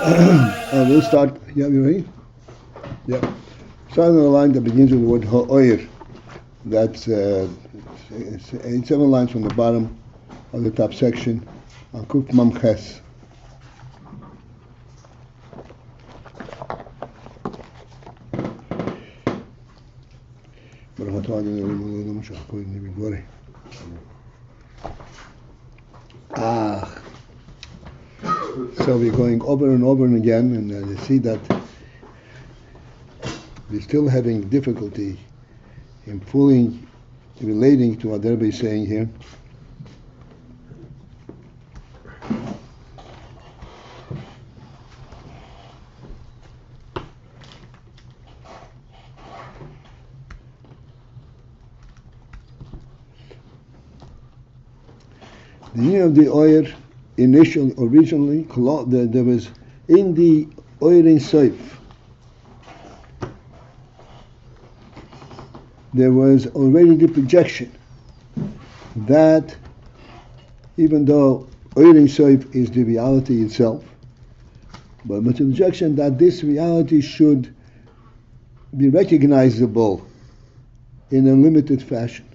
We'll start. Yeah, you ready? Yeah. Starting on the line that begins with the word ha'oyer. That's 7 lines from the bottom of the top section. Kuf Mamches. So we're going over and over and again, and you see that we're still having difficulty in fully relating to what REBBE is saying here. The meaning of the oyer originally, there was in the oyer in Sof, there was already the projection that even though oyer in Sof is the reality itself, but with the projection that this reality should be recognizable in a limited fashion.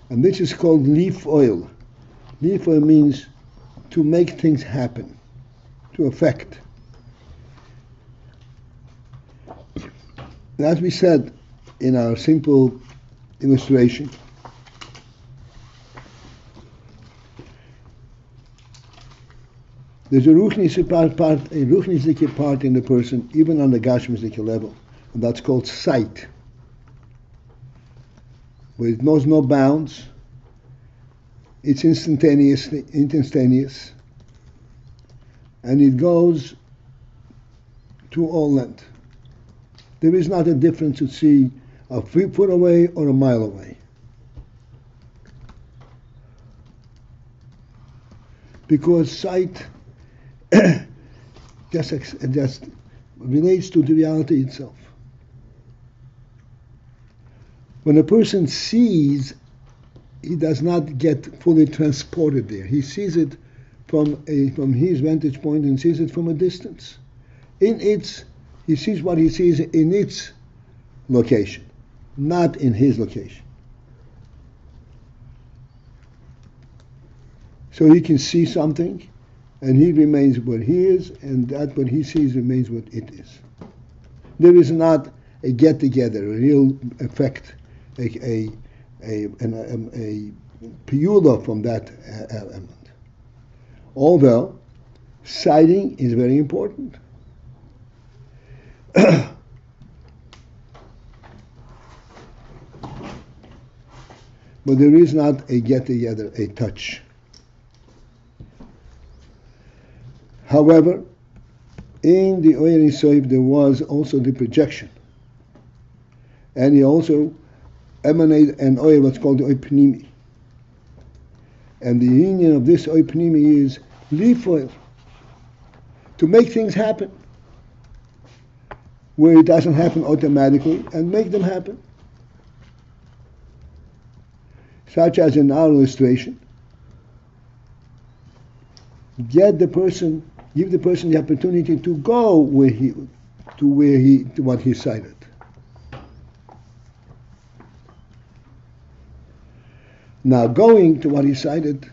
And this is called leaf oil. Leaf oil means to make things happen, to affect. And as we said in our simple illustration, there's a ruchnische part in the person, even on the gashmische level, and that's called sight, where it knows no bounds. It's instantaneous, and it goes to all length. There is not a difference to see a foot away or a mile away. Because sight just relates to the reality itself. When a person sees, he does not get fully transported there. He sees it from his vantage point and sees it from a distance. He sees what he sees in its location, not in his location. So he can see something, and he remains what he is, and that what he sees remains what it is. There is not a get-together, a real effect, a piyula from that element. Although sighting is very important. But there is not a get-together, a touch. However, in the oyer in Sof there was also the projection, and he also emanated an oyer, what's called the oyer pnimi. And the union of this oyer pnimi is leaf oil, to make things happen, where it doesn't happen automatically, and make them happen. Such as in our illustration, give the person the opportunity to go to what he cited. Now, going to what he cited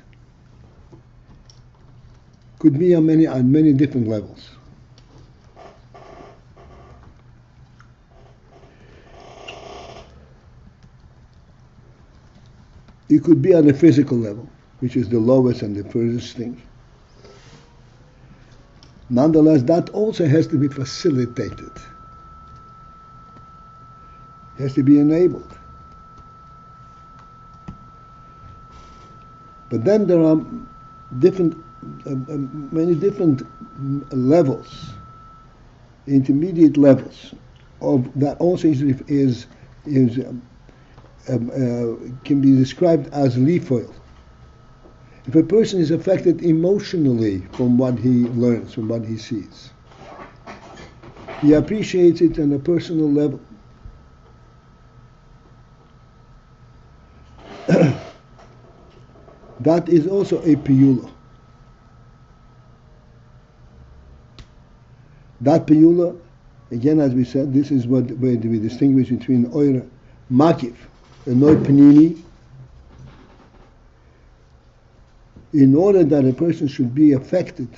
could be on many different levels. It could be on the physical level, which is the lowest and the furthest thing. Nonetheless, that also has to be facilitated. It has to be enabled. But then there are many different levels, intermediate levels of that also can be described as leaf oil. If a person is affected emotionally from what he learns, from what he sees, he appreciates it on a personal level. that is also a piyula. That piyula, again, as we said, this is where we distinguish between oir makif and oir panini. In order that a person should be affected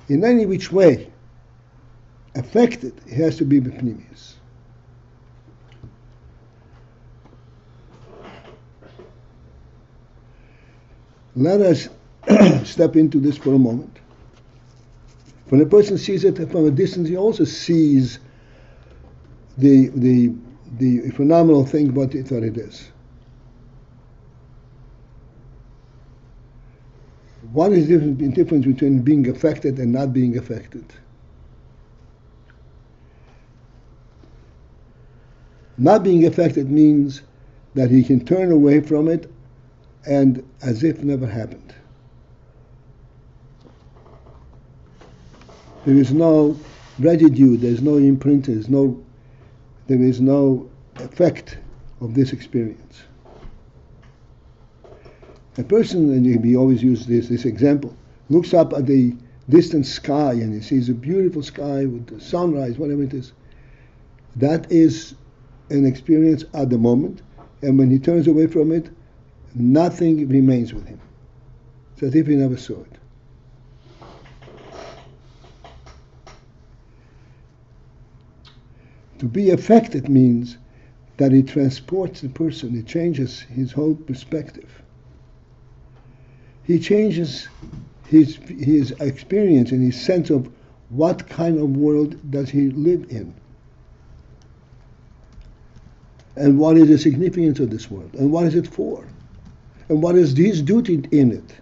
in any which way, affected, he has to be b'pnimius. Let us step into this for a moment. When a person sees it from a distance, he also sees the phenomenal thing what it is. What is the difference between being affected and not being affected? Not being affected means that he can turn away from it and as if never happened. There is no residue, there is no imprint, there is no effect of this experience. A person, and we always use this example, looks up at the distant sky and he sees a beautiful sky with the sunrise, whatever it is. That is an experience at the moment, and when he turns away from it, nothing remains with him. It's as if he never saw it. To be affected means that it transports the person, it changes his whole perspective. He changes his experience and his sense of what kind of world does he live in. And what is the significance of this world? And what is it for? And what is his duty in it?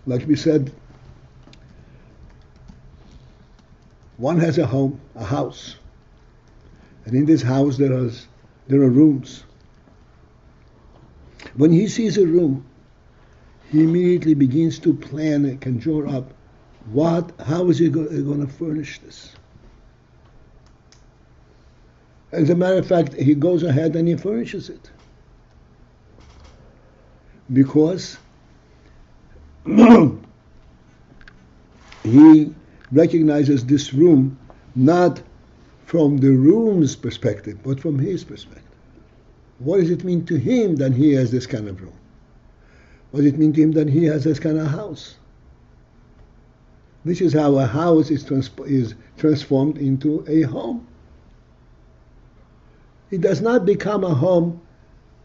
Like we said, one has a home, a house. And in this house there are rooms. When he sees a room, he immediately begins to plan and conjure up how is he going to furnish this? As a matter of fact, he goes ahead and he furnishes it. Because he recognizes this room not from the room's perspective, but from his perspective. What does it mean to him that he has this kind of room? What does it mean to him that he has this kind of house? This is how a house is transformed into a home. It does not become a home,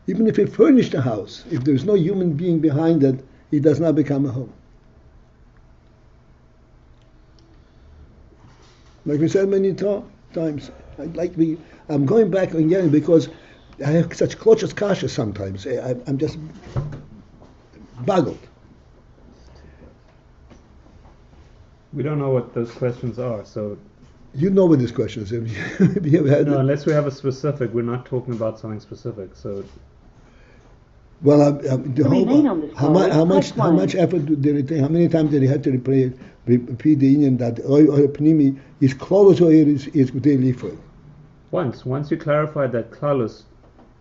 even if he furnished a house. If there's no human being behind it, it does not become a home. Like we said many times, I'm going back again because I have such kloches kasha sometimes. I'm just boggled. We don't know what those questions are, so... You know what these questions are. No, unless we have a specific, we're not talking about something specific, so... Well, how much effort did it take? How many times did he have to repeat the Indian that oil panimi is close or is daily foil? Once you clarified that klalus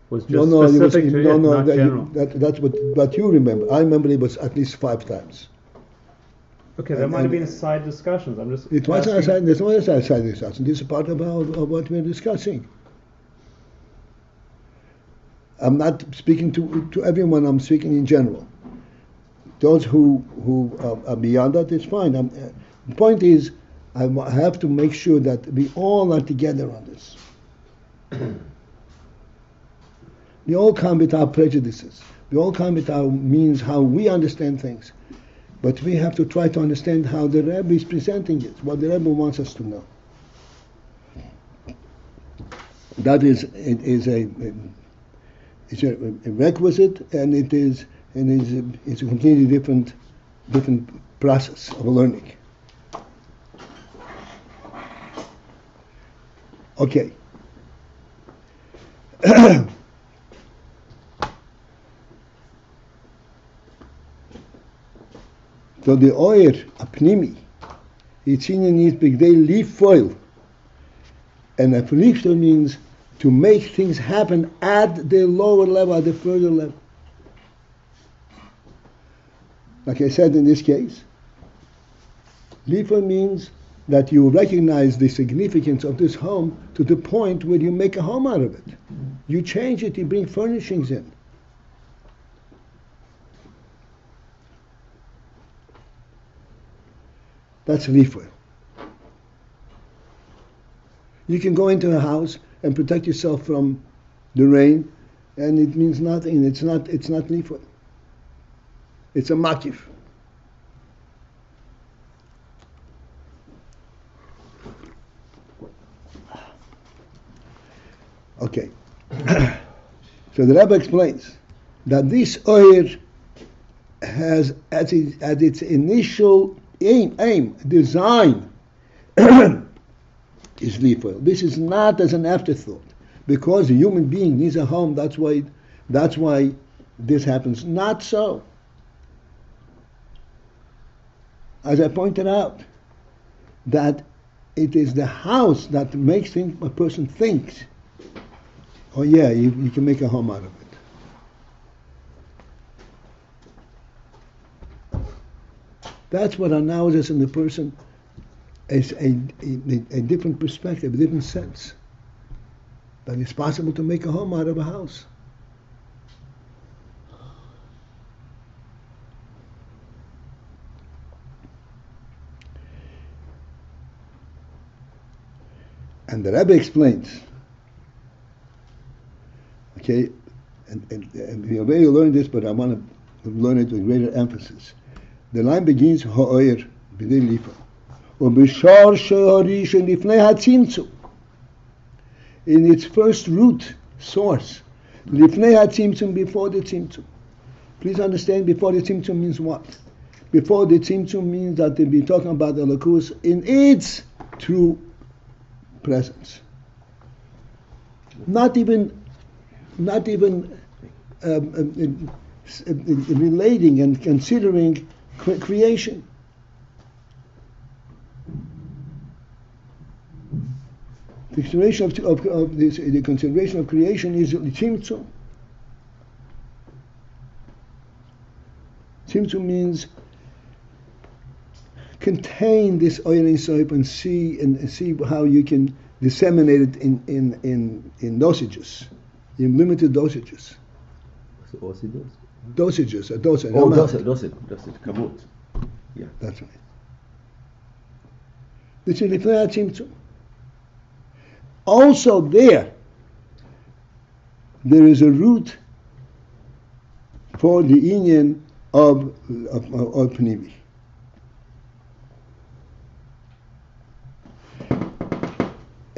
was just specific to it, not general. That's what you remember. I remember it was at least 5 times. Okay, that might have been side discussions. I'm just. It wasn't a side. There's no side discussion. This is part of what we're discussing. I'm not speaking to everyone. I'm speaking in general. Those who are beyond that, it's fine. The point is, I have to make sure that we all are together on this. We all come with our prejudices. We all come with our means, how we understand things. But we have to try to understand how the Rebbe is presenting it, what the Rebbe wants us to know. That is a requisite, and it's a completely different process of learning. Okay. So the oir apnimi, it's in bigdei leaf foil, And Aphlichter means to make things happen at the lower level, at the further level. Like I said in this case, Liefer means that you recognize the significance of this home to the point where you make a home out of it. You change it, you bring furnishings in. That's Liefer. You can go into a house and protect yourself from the rain, and it means nothing. It's not Liefer. It's a makif. Okay. So the Rebbe explains that this oyer has at its initial aim, design, is Liefer. This is not as an afterthought. Because a human being needs a home, that's why this happens. Not so. As I pointed out, that it is the house that makes a person thinks, oh yeah, you can make a home out of it. That's what arouses in the person is a different perspective, a different sense. That it's possible to make a home out of a house. And the Rebbe explains, okay, and we already learned this, but I want to learn it with greater emphasis. The line begins, ha'oyer, b'dei lifa, u'b'shar she'harishon lifnei hatzimtzum. In its first root source, lifnei hatzimtzum, before the tzimtzum. Please understand, before the tzimtzum means what? Before the tzimtzum means that they'll be talking about the Elokus in its true presence. Not even relating and considering creation. The consideration the consideration of creation is tzimtzum. Tzimtzum means contain this oil in soap and see how you can disseminate it in dosages, in limited dosages. Dosages, a dosage. Oh, dosage, kamut. Yeah. That's right. This is lifnei tzimtzum. Also there is a root for the inyan of pnimi.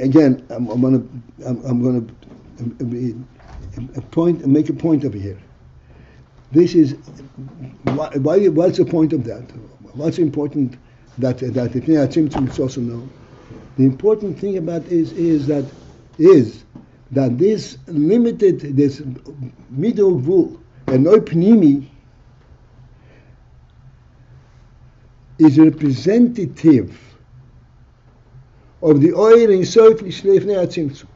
Again, I'm going to make a point over here. This is what's the point of that? What's important that the Pnei HaTzimtzum is also known. The important thing about is that this limited, this middle vul, and no pnimi, is representative of the oil in soif l'shlei Pnei HaTzimtzum.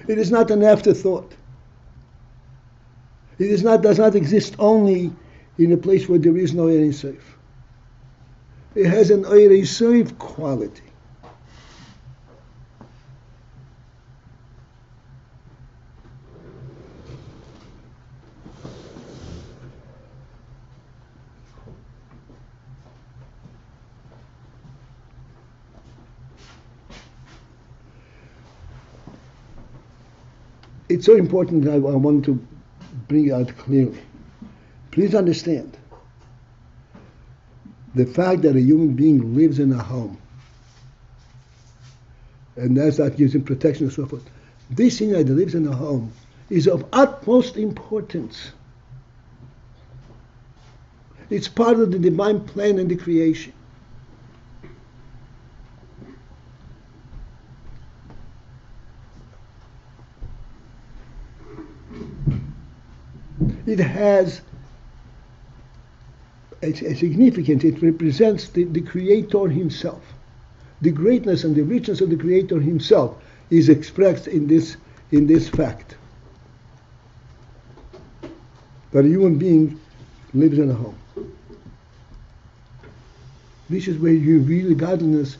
It is not an afterthought. It does not exist only in a place where there is no oil in soif. It has an oil in soif quality. It's so important that I want to bring it out clearly. Please understand, the fact that a human being lives in a home, and that gives him protection and so forth, this thing that lives in a home is of utmost importance. It's part of the divine plan and the creation. It has a significance. It represents the Creator himself, the greatness and the richness of the Creator Himself is expressed in this fact. That a human being lives in a home. This is where you reveal godliness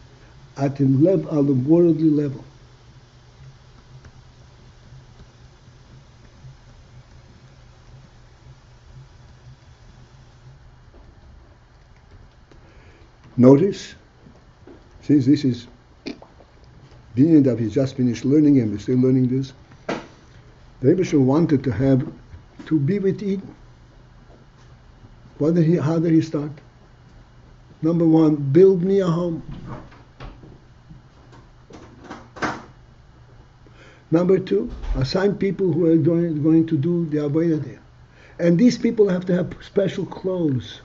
at the worldly level. Notice, since this is being that we just finished learning and we're still learning this, the Rebbe wanted to be with Eden. How did he start? Number one, build me a home. Number two, assign people who are going to do the avodah there. And these people have to have special clothes.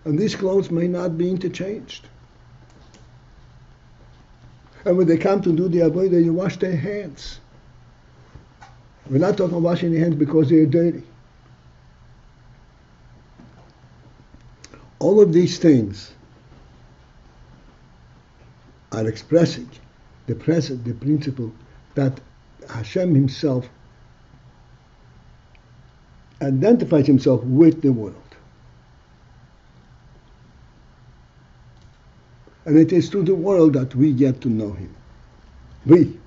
And these clothes may not be interchanged. And when they come to do the avodah, you wash their hands. We're not talking about washing your hands because they're dirty. All of these things are expressing the principle that Hashem Himself identifies Himself with the world. And it is through the world that we get to know Him. We.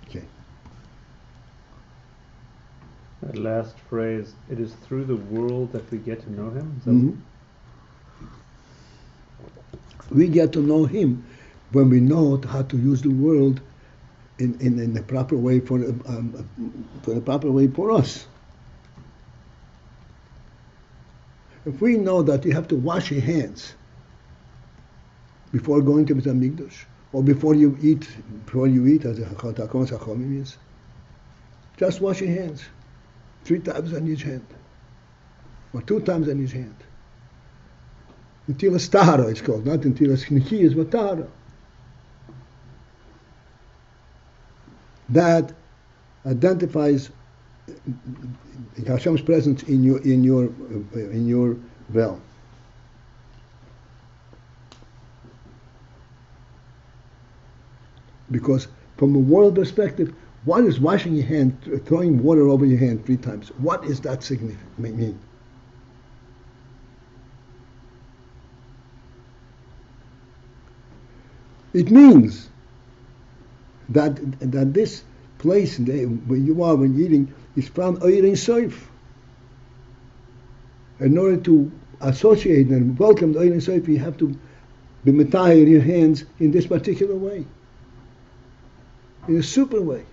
Okay. That last phrase, it is through the world that we get to know Him? Mm-hmm. We get to know Him when we know how to use the world in the proper way for the proper way for us. If we know that you have to wash your hands before going to Beit HaMikdash, or before you eat, as the Hakon Chachamim means, just wash your hands 3 times on each hand, or 2 times on each hand. Netilas Tahara it's called, not Netilas Nechiyas, but Tahara. That identifies Hashem's presence in your realm. Because from a world perspective, what is washing your hand, throwing water over your hand 3 times? What is that significant mean? It means that this place where you are when eating is from AYIN Soif. In order to associate and welcome the AYIN Soif, you have to be metayir your hands in this particular way, in a super way.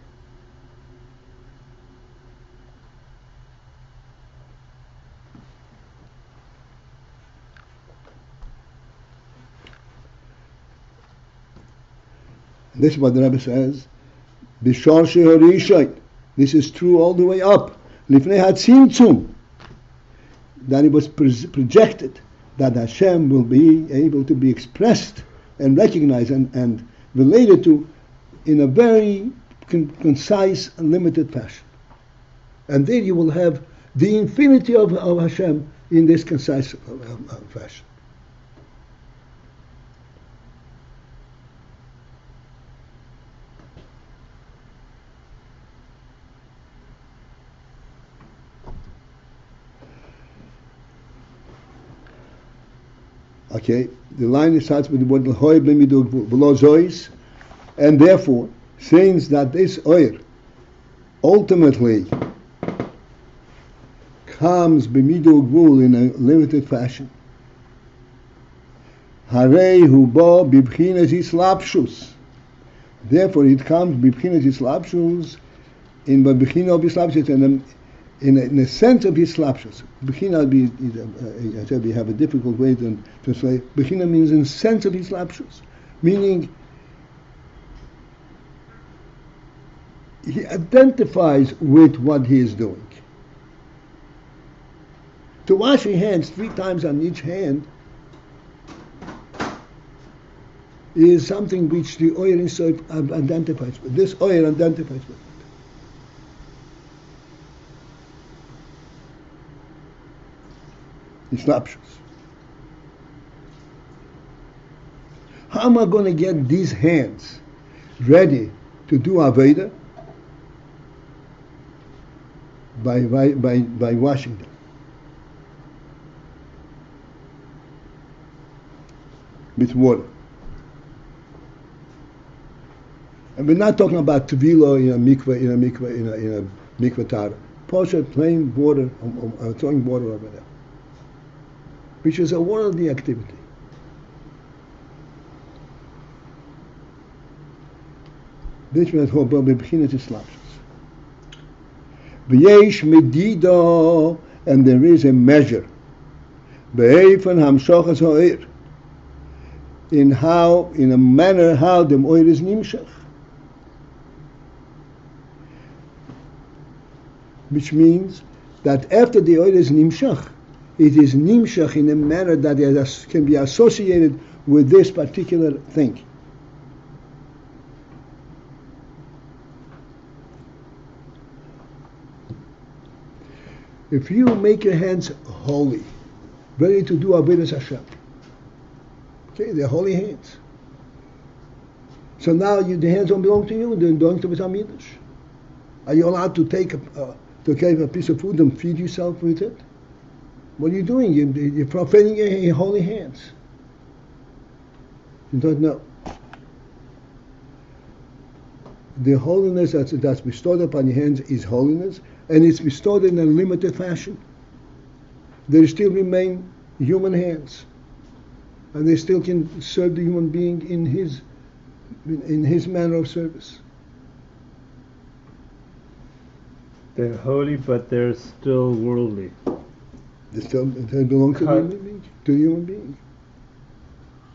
And this is what the Rebbe says. Bishar sheharishai. This is true all the way up. Lifnei hatzimtzum. That it was projected that Hashem will be able to be expressed and recognized and related to in a very concise and limited fashion. And then you will have the infinity of Hashem in this concise fashion. Okay, the line starts with the word l'hoy b'midug v'lo zois, and therefore, since that this oir ultimately comes b'midug v'ul in a limited fashion, harei hu bo b'bchinas islapshus. Therefore, it comes b'bchinas islapshus in b'bchina of islapshus in a sense of his slapshus. Bechina, I said we have a difficult way to say. Bechina means in sense of his slapshus, meaning he identifies with what he is doing. To wash your hands 3 times on each hand is something which the AYIN Soif identifies with. This AYIN identifies with it. snapshots. How am I going to get these hands ready to do Aveda? By washing them with water. And we're not talking about tevila in a mikveh tara. Posha, plain water, throwing water over there, which is a worldly activity. This means b'bchinas slapshus. V'yesh medida, and there is a measure. Be'efen hamshachas ha'ir, in a manner how the oil is nimshach. Which means that after the oil is nimshach, it is nimshach in a manner that it can be associated with this particular thing. If you make your hands holy, ready to do Avodas Hashem, okay, they're holy hands. So now the hands don't belong to you; they belong to the Midrash. Are you allowed to take a piece of food and feed yourself with it? What are you doing? You're profaning your holy hands. You don't know. The holiness that's bestowed upon your hands is holiness, and it's bestowed in a limited fashion. There still remain human hands, and they still can serve the human being in his manner of service. They're holy, but they're still worldly. They belong to the human being.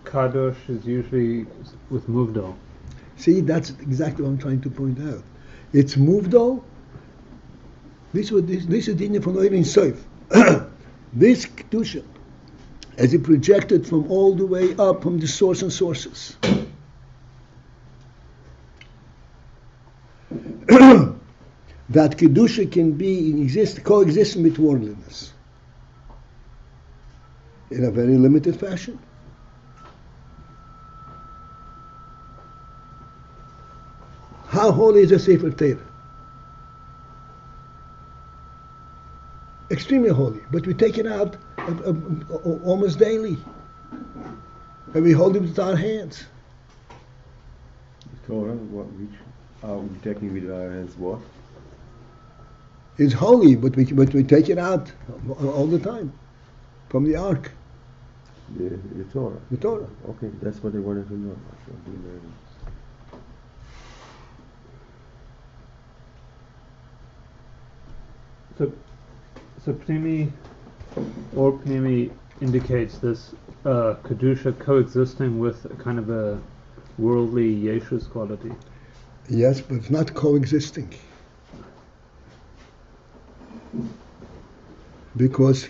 Kadosh is usually with muvdal. See, that's exactly what I'm trying to point out. It's muvdal. This is the Indian from Oyin Sof. This kedusha, as it projected from all the way up from the source and sources. That kedusha can be coexisting with worldliness in a very limited fashion. How holy is a Sefer Torah? Extremely holy, but we take it out almost daily, and we hold it with our hands. The Torah, which are we taking with our hands? What? It's holy, but we take it out all the time from the ark. The Torah. The Torah. Okay, that's what I wanted to know. So Pnimi or Pnimi indicates this kedusha coexisting with a kind of a worldly yeshus quality. Yes, but it's not coexisting. Because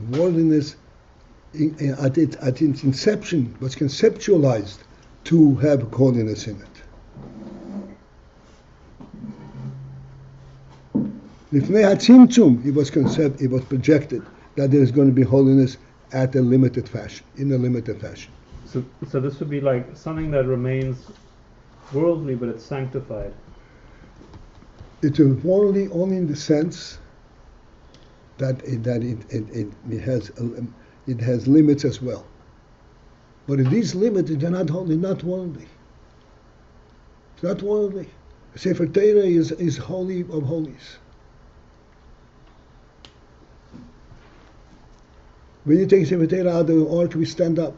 worldliness at its inception was conceptualized to have holiness in it. Lifnei hatzimtzum, it was projected that there is going to be holiness in a limited fashion. So this would be like something that remains worldly, but it's sanctified. It is worldly only in the sense that it has limits as well. But if these limits are not holy, not worldly. It's not worldly. Sefer Torah is holy of holies. When you take Sefer Torah out of the ark, we stand up.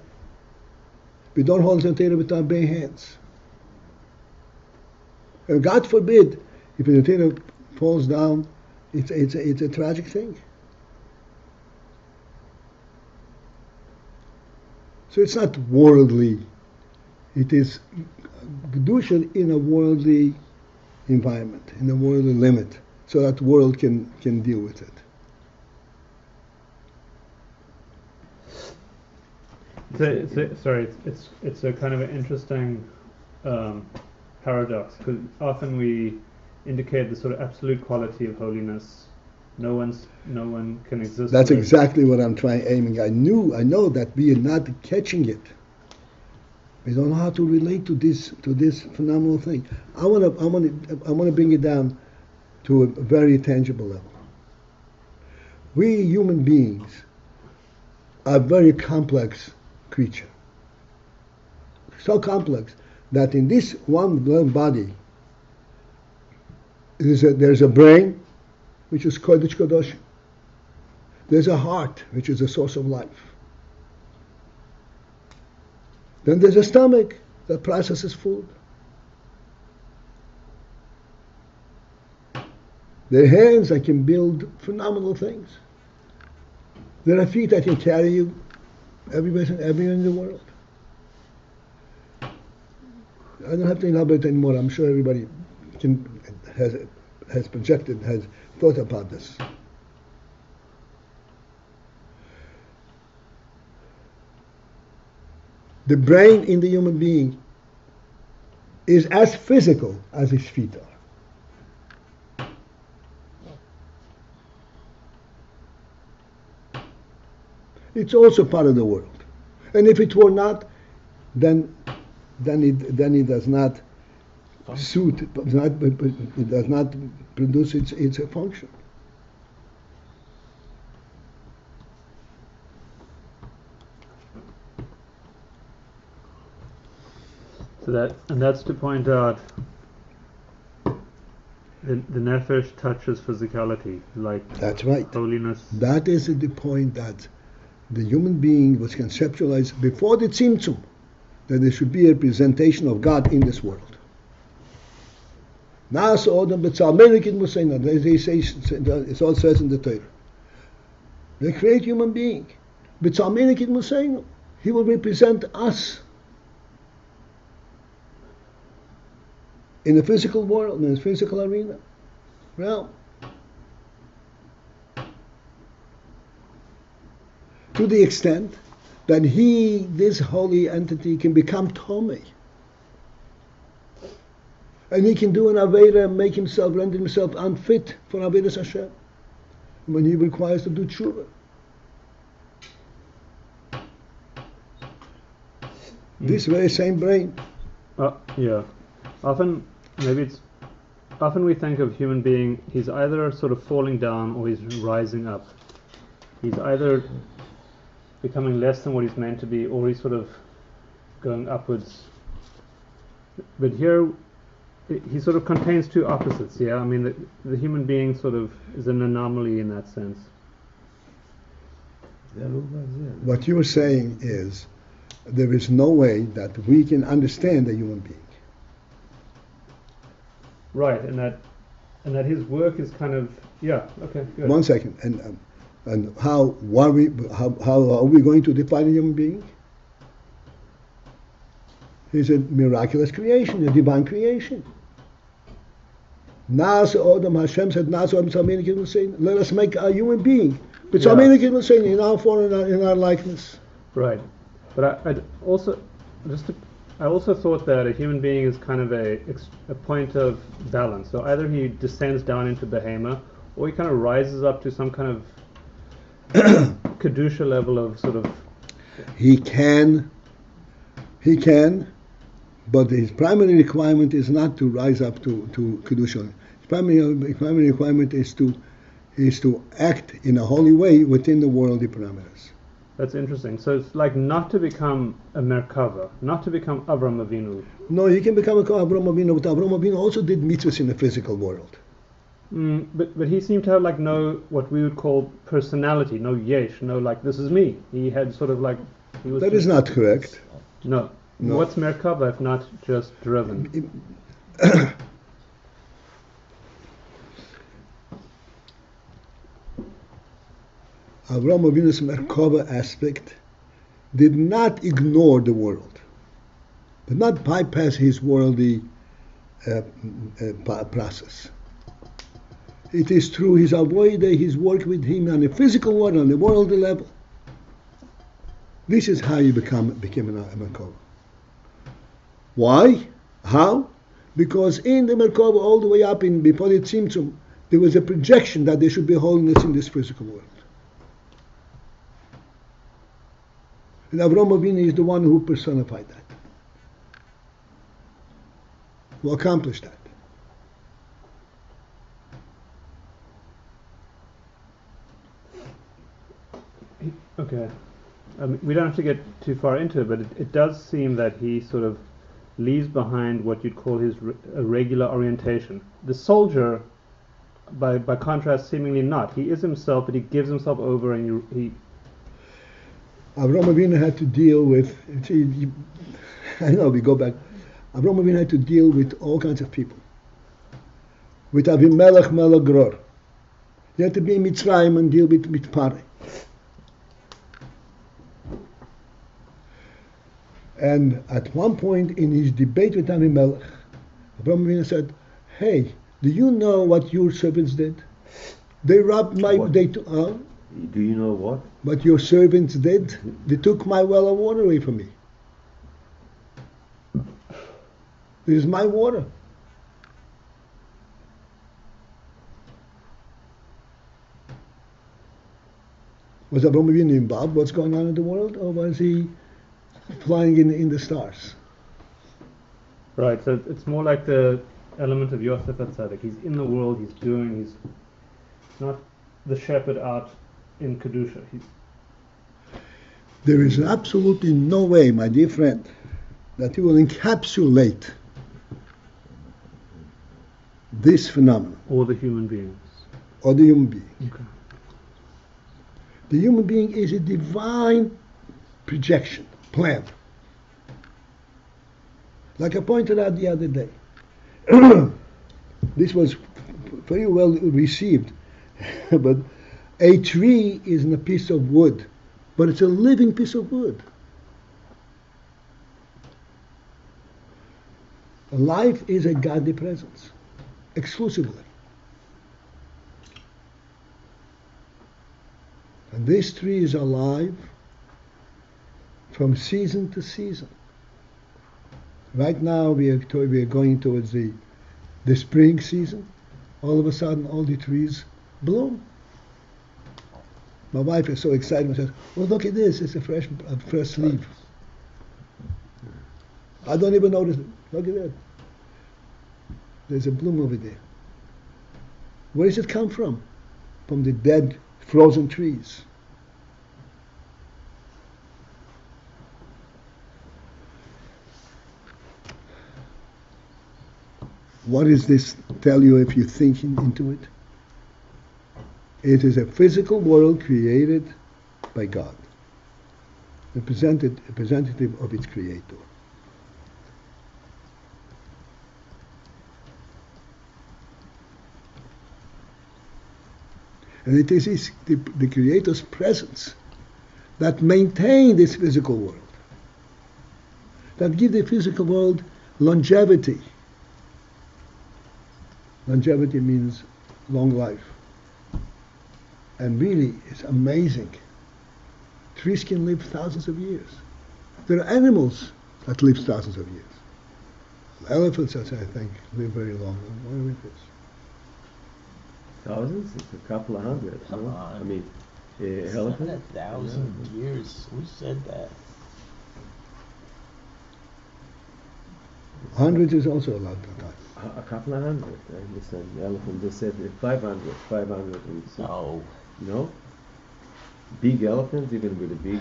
We don't hold Sefer Torah with our bare hands. And God forbid, if the Torah falls down, it's a tragic thing. So it's not worldly. It is kedusha in a worldly environment, in a worldly limit, so that the world can deal with it. It's a kind of an interesting paradox, because often we indicate the sort of absolute quality of holiness No one can exist. That's with. exactly what I'm aiming. I know that we are not catching it. We don't know how to relate to this phenomenal thing. I want to bring it down to a very tangible level. We human beings are very complex creature. So complex that in this one body there's a brain, which is Kodesh Kodosh. There's a heart, which is the source of life. Then there's a stomach that processes food. There are hands that can build phenomenal things. There are feet that can carry you everywhere in the world. I don't have to elaborate anymore. I'm sure everybody has projected, has thought about this. The brain in the human being is as physical as his feet are. It's also part of the world. And if it were not, then it does not suit, it does not produce its function. So that's to point out the nefesh touches physicality, like that's right. Holiness. That is the point, that the human being was conceptualized before the tzimtzum, that there should be a representation of God in this world. Nas Odom B'Tzalmelikid Musayna, they say, it all says in the Torah. They create human being. B'Tzalmelikid Musayna, he will represent us in the physical world, in the physical arena. Well, to the extent that this holy entity, can become Tomei. And he can do an Aveda and render himself unfit for Avedas Hashem when he requires to do tshuva. This very same brain. Yeah. Often we think of human being, he's either sort of falling down or he's rising up. He's either becoming less than what he's meant to be, or he's sort of going upwards. But here, he sort of contains two opposites, yeah? I mean, the human being sort of is an anomaly in that sense. What you're saying is, there is no way that we can understand a human being. Right, and that his work is kind of, yeah, okay, good. 1 second, and how are we going to define a human being? He's a miraculous creation, a divine creation. Nas Odom, Hashem said, Nas Odom Tzalmelikid Musayna, let us make a human being, but Tzalmelikid Musayna, in our form, in our likeness. Right, but I also thought that a human being is kind of a point of balance. So either he descends down into Behema, or he kind of rises up to some kind of Kedusha level of sort of... He can, but his primary requirement is not to rise up to Kedusha. His primary requirement is to act in a holy way within the worldly parameters. That's interesting. So it's like not to become a Merkava, not to become Avram Avinu. No, he can become Avram Avinu, but Avram Avinu also did mitzvahs in the physical world. But he seemed to have like no, what we would call personality, no yesh, no like this is me. He had sort of like... That is not correct. No. What's Merkava if not just driven? Avram Avinu's Merkava aspect did not ignore the world, did not bypass his worldly process. It is through his avodah, his work with him on the physical world, on the worldly level. This is how you became a Merkava. Why? How? Because in the Merkava, all the way up before the Tzimtzum, there was a projection that there should be holiness in this physical world. And Avraham Avinu is the one who personified that, who accomplished that. Okay. We don't have to get too far into it, but it does seem that he sort of leaves behind what you'd call his regular orientation. The soldier, by contrast, seemingly not. He is himself, but he gives himself over, and he Avraham Avinu had to deal with, I know, we go back. Avraham Avinu had to deal with all kinds of people. With Avimelech Melech Gror. He had to be in Mitzrayim and deal with Pare. And at one point in his debate with Avimelech, Avraham Avinu said, "Hey, do you know what your servants did? They robbed my... Do you know what? What your servants did? They took my well of water away from me. This is my water." Was Avraham Avinu involved what's going on in the world, or was he flying in the stars? Right, so it's more like the element of Yosef HaTzadik. He's in the world, he's not the shepherd out in Kedusha. There is absolutely no way, my dear friend, that he will encapsulate this phenomenon. Or the human beings. Or the human being. Okay. The human being is a divine projection, plan. Like I pointed out the other day, this was very well received, but a tree isn't a piece of wood, but it's a living piece of wood. Life is a godly presence, exclusively. And this tree is alive from season to season. Right now we are going towards the spring season. All of a sudden all the trees bloom. My wife is so excited and says, "Well, look at this, it's a fresh leaf." I don't even notice it. Look at that. There's a bloom over there. Where does it come from? From the dead, frozen trees. What does this tell you if you think into it? It is a physical world created by God, a representative of its creator. And it is the creator's presence that maintains this physical world, that gives the physical world longevity. Longevity means long life. And really, it's amazing. Trees can live thousands of years. There are animals that live thousands of years. Elephants, I think, live very long. What is this? Thousands? It's a couple of hundred. Come no? on. I mean, It's elephant? not 1,000 years. Who said that? Hundreds is also a lot of time. A couple of hundred. I understand. The elephant, they said 500. 500. And No. no? Big elephants, even with a big...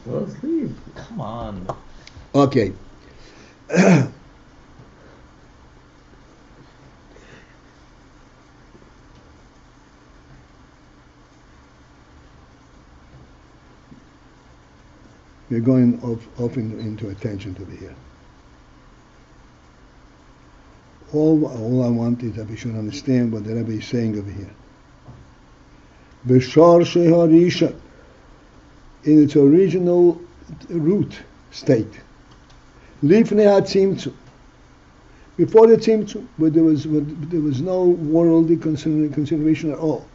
Fall asleep. Come on. Okay. We're going off into a tangent over here. All I want is that we should understand what the Rebbe is saying over here. B'shar sheharisha, in its original root state. Lifnei hatzimtzum, before the tzimtzum, where there was no worldly consideration at all.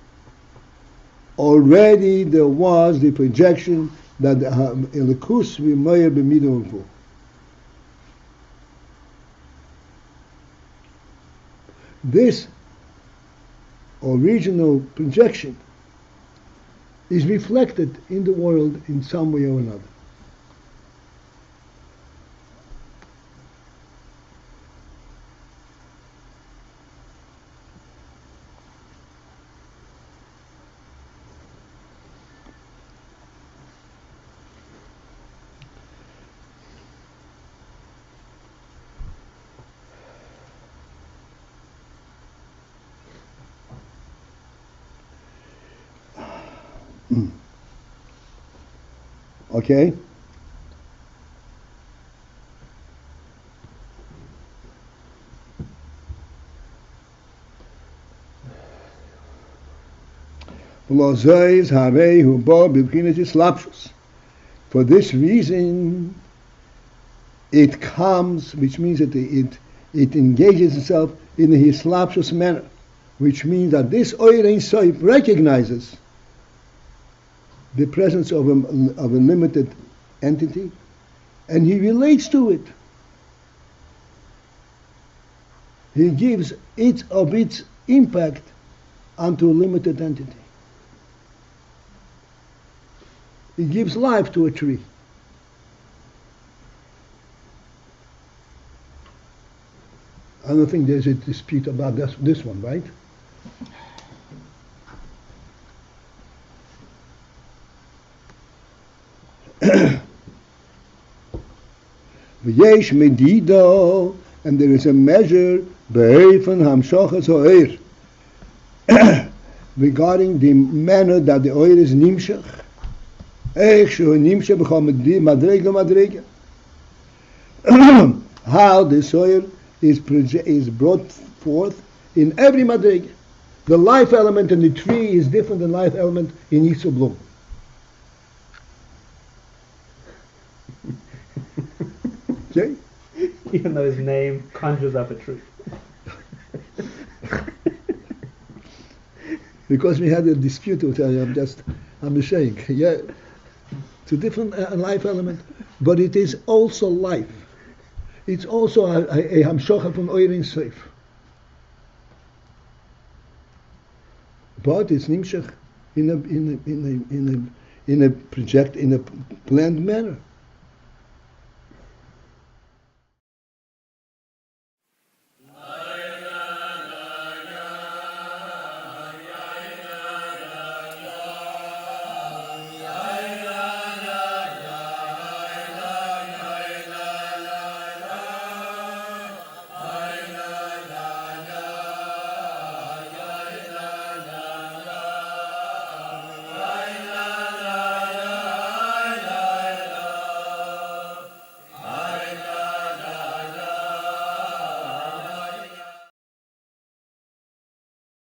Already there was the projection that Elikus v'Meir b'midah u'gvul. this original projection is reflected in the world in some way or another. Okay? For this reason, it comes, which means that it engages itself in a hislapshus manner, which means that this Oyer Ein Sof recognizes the presence of a limited entity, and he relates to it. He gives it of its impact onto a limited entity. He gives life to a tree. I don't think there's a dispute about this one, right? V'yesh medido, and there is a measure be'efen hamshachas ha'oir, regarding the manner that the oil is nimshach. Eich shu nimshach b'chol madrega madrega. How this oil is brought forth in every madrega. The life element in the tree is different than life element in each bloom. Okay? Even though his name conjures up a tree. Because we had a dispute with I'm just saying. Yeah, it's a different life element, but it is also life. It's also a hamshocha from Oyer Ein Sof. But it's nimshach in a planned manner.